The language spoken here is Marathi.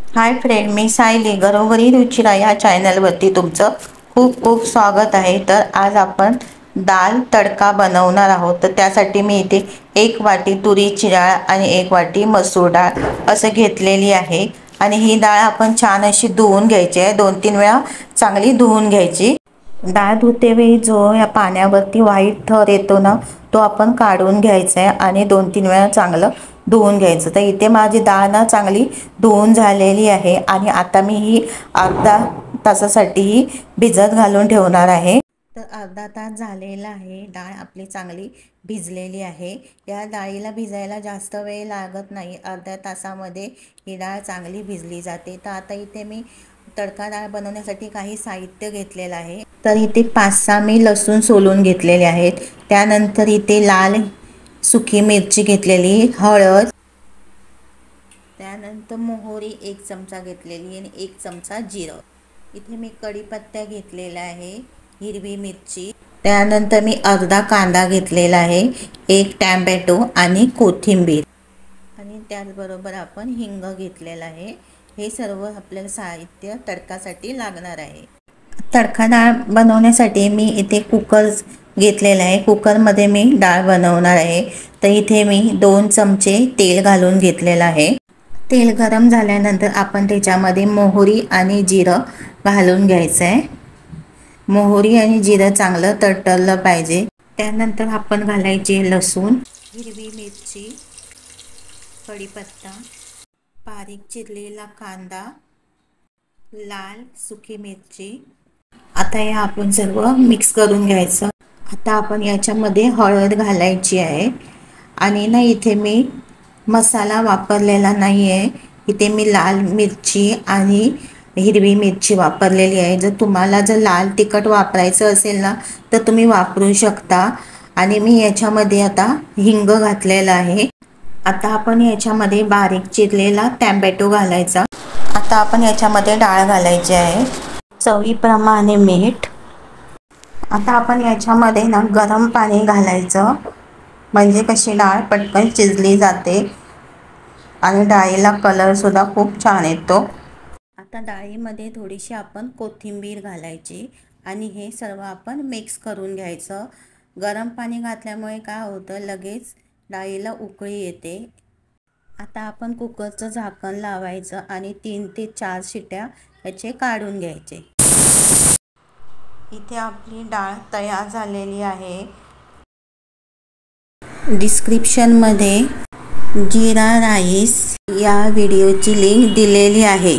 हाय फ्रेंड, मी सायली घरोघरी रुचिरा या चॅनलवरती तुमचं खूप खूप स्वागत आहे। तर आज आपण दाल तडका बनवणार आहोत। तर त्यासाठी मी इथे 1 वाटी तुरीची डाळ आणि 1 वाटी मसूर डाळ असं घेतलेली आहे। आणि ही डाळ आपण छान अशी धुवून घ्यायची आहे, 2-3 वेळा चांगली धुवून घ्यायची। डाळ धुतेवेळी जो या पाण्यावरती व्हाईट थर येतो ना, तो आपण काढून घ्यायचा आहे आणि 2-3 वेळा चांगलं धुवून घ्यायचं। तर इथे माझी डाळ ना चांगली धुवून झालेली आहे आणि आता मी ही अर्धा तासासाठी भिजत घालून ठेवणार आहे। तर अर्धा तास झालेला आहे, डाळ आपली चांगली भिजलेली आहे। या डाळीला भिजायला जास्त वेळ लागत नाही, अर्ध्या तासामध्ये ही डाळ चांगली भिजली जाते। तर आता इथे मी तडका डाळ बनवण्यासाठी काही साहित्य घेतलेलं आहे। तर इथे 5-6 मी लसूण सोलून घेतलेले आहेत। त्यानंतर इथे लाल सुकी मिरची घेतलेली, हळद, त्यानंतर मोहरी 1 चमचा घेतलेली आणि 1 चमचा जिरं। इथे मी कढीपत्ता घेतलेला आहे, हिरवी मिरची, त्यानंतर मी अर्धा कांदा घेतलेला आहे, 1 टॅमॅटो आणि कोथिंबीर, आणि त्याचबरोबर आपण हिंग घेतलेला आहे। हे सर्व आपल्याला साहित्य तडकासाठी लागणार आहे। तडका डाळ बनवण्यासाठी मी इथे कुकर घेतलेला आहे। कुकरमध्ये मी डाळ बनवणार आहे। तर इथे मी 2 चमचे तेल घालून घेतलेलं आहे। तेल गरम झाल्यानंतर आपण त्याच्यामध्ये मोहरी आणि जिरं घालून घ्यायचं आहे। मोहरी आणि जिरं चांगलं तडतडलं पाहिजे। त्यानंतर आपण घालायचे लसूण, हिरवी मिरची, कढीपत्ता, बारीक चिरलेला कांदा, लाल सुकी मिरची। आता या आपण सर्व मिक्स करून घ्यायचं। आता आपण याच्यामध्ये हळद घालायची आहे आणि ना इथे मी मसाला वापरलेला नाही आहे। इथे मी लाल मिरची आणि हिरवी मिरची वापरलेली आहे। जर तुम्हाला लाल तिखट वापरायचं असेल ना, तर तुम्ही वापरू शकता। आणि मी याच्यामध्ये आता हिंग घातलेला आहे। आता आपण याच्यामध्ये बारीक चिरलेला टॅमॅटो घालायचा। आता आपण याच्यामध्ये डाळ घालायची आहे, चवीप्रमाणे मीठ। आता आपण याच्यामध्ये ना गरम पाणी घालायचं, म्हणजे कशी डाळ पटकन शिजली जाते आणि डाळीला कलर सुद्धा खूप छान येतो। आता डाळीमध्ये थोडीशी आपण कोथिंबीर घालायची आणि हे सर्व आपण मिक्स करून घ्यायचं। गरम पाणी घातल्यामुळे काय होतं, लगेच डाळीला उकळी येते। आता आपण कुकरचं झाकण लावायचं आणि 3 ते 4 शिट्या याचे काढून घ्यायचे। इथे आपली डाळ तयार झालेली आहे। डिस्क्रिप्शनमध्ये जीरा राईस या व्हिडिओची लिंक दिलेली आहे।